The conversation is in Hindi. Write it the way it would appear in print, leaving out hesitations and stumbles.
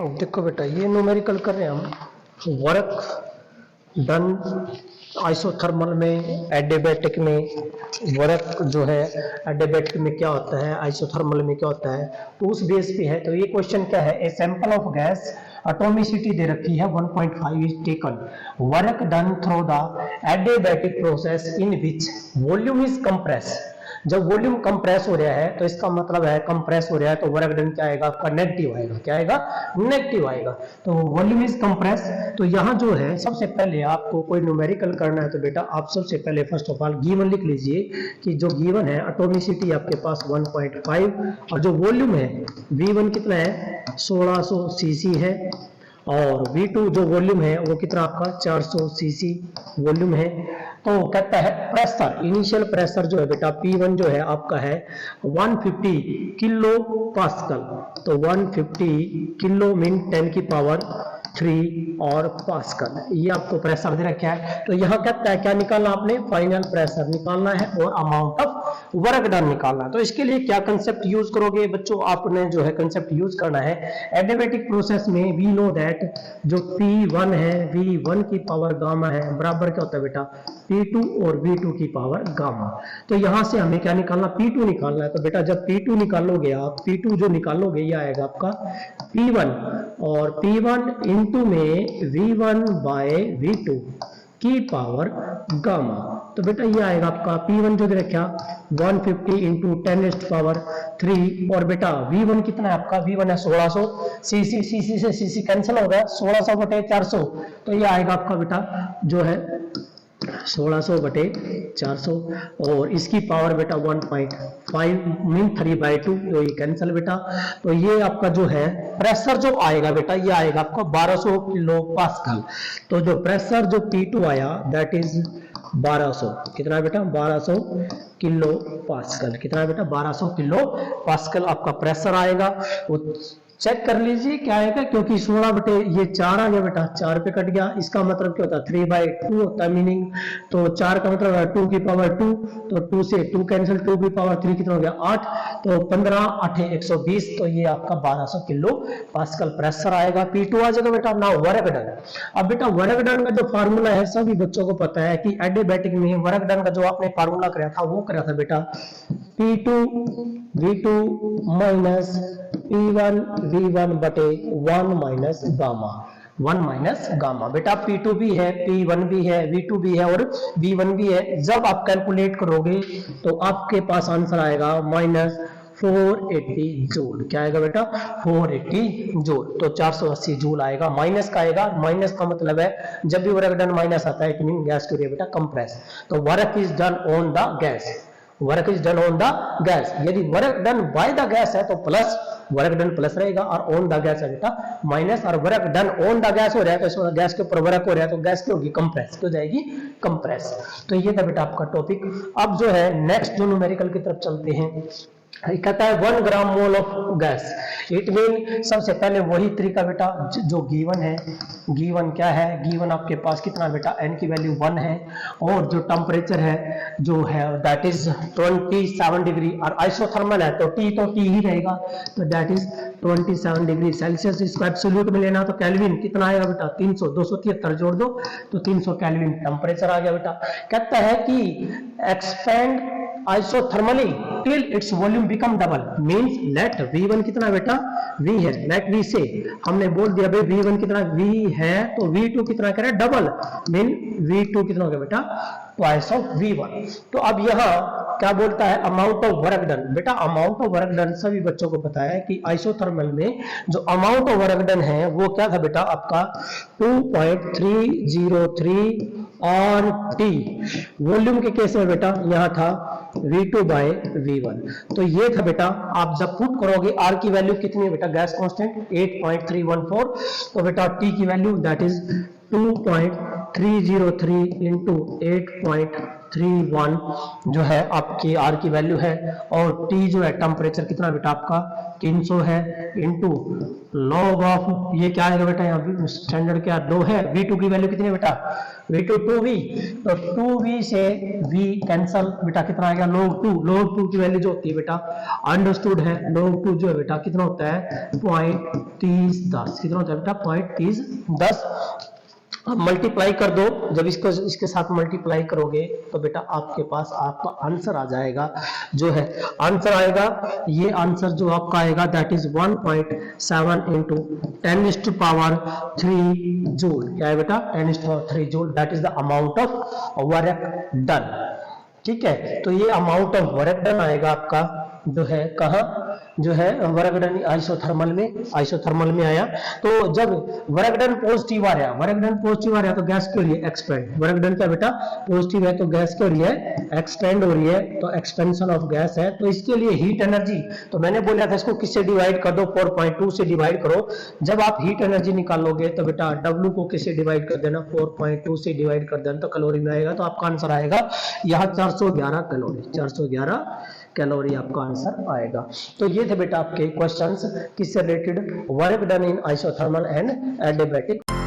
देखो बेटा, ये न्यूमेरिकल कर रहे हैं हम। वर्क डन आइसोथर्मल में, एडियाबैटिक में। वर्क जो है एडियाबैटिक में क्या होता है, आइसोथर्मल में क्या होता है, तो उस बेस पे है। तो ये क्वेश्चन क्या है, a sample of gas atomicity दे रखी है 1.5 is taken, work done through the adiabatic process in which volume is compress. जब वॉल्यूम कंप्रेस हो रहा है तो इसका मतलब है कंप्रेस हो रहा है तो वर्क डन क्या आएगा, आपका नेगेटिव आएगा। क्या आएगा, नेगेटिव आएगा। तो वॉल्यूम इज कंप्रेस। तो यहाँ जो है सबसे पहले आपको कोई न्यूमेरिकल करना है तो बेटा आप सबसे पहले फर्स्ट ऑफ ऑल गिवन लिख लीजिए कि जो गिवन है एटॉमिसिटी आपके पास 1.5 और जो वॉल्यूम है V1 कितना है 1600 सीसी है और V2 जो वॉल्यूम है वो कितना आपका 400 सीसी वॉल्यूम है। तो कहता है प्रेशर, इनिशियल प्रेशर जो है बेटा P1 जो है आपका है 150 किलो पास्कल। तो 150 किलो मीन 10 की पावर 3 और पास्कल, ये आपको प्रेशर दे रखा है। तो यहाँ कहता है क्या निकालना, आपने फाइनल प्रेशर निकालना है और अमाउंट ऑफ वर्क डन निकालना है। तो इसके लिए क्या कंसेप्ट यूज करोगे बच्चों, आपने जो है कंसेप्ट यूज करना है एडियाबैटिक प्रोसेस में। वी नो दैट जो P1 है V1 की पावर गामा है बराबर क्या होता है बेटा P2 और V2 की पावर गामा। तो यहां से हमें क्या निकालना, P2 निकालना है। तो बेटा जब P2 निकालोगे आप, P2 जो निकालोगे ये आएगा आपका P1 और P1 इंटू में V1 बाय V2 की पावर गामा। तो बेटा ये आएगा आपका P1 जो दे रखा 150 इंटू 10 पावर 3 और बेटा V1 कितना है आपका, V1 है 1600 सीसी, सीसी से सीसी कैंसिल हो गया 1600 बटे 400। तो ये आएगा आपका बेटा जो है 1600 बटे 400 और इसकी पावर बेटा 1.5 मीन 3/2, तो ये कैंसिल बेटा। तो ये आपका जो है प्रेशर जो आएगा बेटा ये आएगा आपका 1200 किलो पास्कल। तो जो प्रेशर जो P2 आया दैट इज 1200, कितना बेटा 1200 किलो पास्कल। कितना बेटा 1200 किलो पास्कल आपका प्रेशर आएगा। वो चेक कर लीजिए क्या आएगा, क्योंकि 16 बटे ये 4 आ गया बेटा, 4 पे कट गया। इसका मतलब क्या होता है 3/2 होता है मीनिंग। तो 4 का मतलब है 2 की पावर 2, तो 2 से 2 कैंसिल, 2 की पावर 3 कितना हो गया 8, तो 15 8 120। तो ये आपका 1200 किलो पास्कल प्रेशर आएगा। P2 आ जाएगा बेटा। ना वर्क डन, अब बेटा वर्क डन का जो फार्मूला है सभी बच्चों को पता है कि एडियाबैटिक में वर्क डन का जो आपने फार्मूला कराया था वो कराया था बेटा P2 V2 minus P1 V1 बटे 1 माइनस गामा, 1 माइनस गामा। बेटा P2 भी है, P1 भी है, V2 भी है और V1 भी है। जब आप कैलकुलेट करोगे तो आपके पास आंसर आएगा माइनस 480 जूल। क्या आएगा बेटा 480 जूल। तो 480 जूल आएगा, माइनस का आएगा। माइनस का मतलब है जब भी वर्क डन माइनस आता है इट मीन गैस टू बेटा कंप्रेस। तो work is done on the gas, work is done on the gas. यदि work done by the gas है तो प्लस, वर्क डन प्लस रहेगा और ऑन द गैस है बेटा माइनस। और work done on the gas हो रहा है तो इसमें गैस के ऊपर वर्क हो रहा है तो गैस की होगी कंप्रेस, तो जाएगी कंप्रेस। तो ये था बेटा आपका टॉपिक। अब जो है नेक्स्ट जो न्यूमेरिकल की तरफ चलते हैं, कहता है 1 gram mole of gas. It mean सबसे पहले वही तरीका बेटा जो गिवन है। गिवन क्या है, गिवन आपके पास कितना बेटा n की वैल्यू 1 है और जो टेम्परेचर है जो है दैट इज 27 डिग्री और आइसोथर्मल है तो T ही रहेगा। तो दैट इज 27 डिग्री सेल्सियस। इसको एब्सोल्यूट में लेना तो केल्विन कितना आएगा बेटा 300, 273 जोड़ दो तो 300 केल्विन टेम्परेचर आ गया बेटा। कहता है कि expand isothermally till its volume become double means let V1 कितना बेटा V है, let V से हमने बोल दिया भाई V1 कितना V है तो V2 कितना करे डबल मीन V2 कितना हो गया बेटा twice of V1। तो अब यहाँ क्या बोलता है अमाउंट ऑफ वर्क डन। बेटा अमाउंट ऑफ वर्क डन सभी बच्चों को पता है कि आइसोथर्मल में जो अमाउंट ऑफ वर्क डन है वो क्या था बेटा आपका 2.303 और T। वॉल्यूम के केस में बेटा यहाँ था V2 बाय V1। तो ये था बेटा, आप जब पुट करोगे R की वैल्यू कितनी है बेटा गैस कांस्टेंट 8.314। तो बेटा T की वैल्यू दैट इज 2.303 इंटू 8.314 31 जो है आपकी आर की वैल्यू है, और टी जो है टेम्परेचर कितना बेटा आपका 300 है, इनटू लॉग ऑफ ये क्या है बेटा, यहाँ स्टैंडर्ड क्या 2 है, V2 की वैल्यू कितनी है बेटा, V2 2V, तो 2V से V कैंसल बेटा कितना आएगा log 2 की वैल्यू जो होती है बेटा अंडरस्टूड है, log 2 जो है बेटा कितना होता है 0.3010, कितना होता है बेटा 0.3010। अब मल्टीप्लाई कर दो, जब इसको इसके साथ मल्टीप्लाई करोगे तो बेटा आपके पास आपका आंसर आ जाएगा, जो है आंसर आएगा, ये आंसर जो आपका आएगा दैट इज 1.7 इंटू 10⁻³ जूल, क्या है बेटा 10⁻³ joule, that is the amount of work done. ठीक है, तो ये अमाउंट ऑफ वर्क डन आएगा आपका जो है कहाँ, जो है वर्क डन आइसोथर्मल में आया। तो जब वर्क डन पॉजिटिव आ रहा तो गैस क्यों रही है एक्सपेंड, वर्क डन क्या बेटा पॉजिटिव है तो गैस क्यों रही है एक्सपेंड हो रही है, तो एक्सपेंशन ऑफ गैस है, तो इसके लिए हीट एनर्जी, तो मैंने बोला था इसको किससे डिवाइड कर दो 4.2 से डिवाइड करो। जब आप हीट एनर्जी निकालोगे तो बेटा W को किससे डिवाइड कर देना 4.2 से डिवाइड कर देना, तो कैलोरी में आएगा, तो आपका आंसर आएगा यहाँ 411 कैलोरी, 411 कैलोरी आपका आंसर आएगा। तो ये थे बेटा आपके क्वेश्चंस किससे related, work done in isothermal and adiabatic.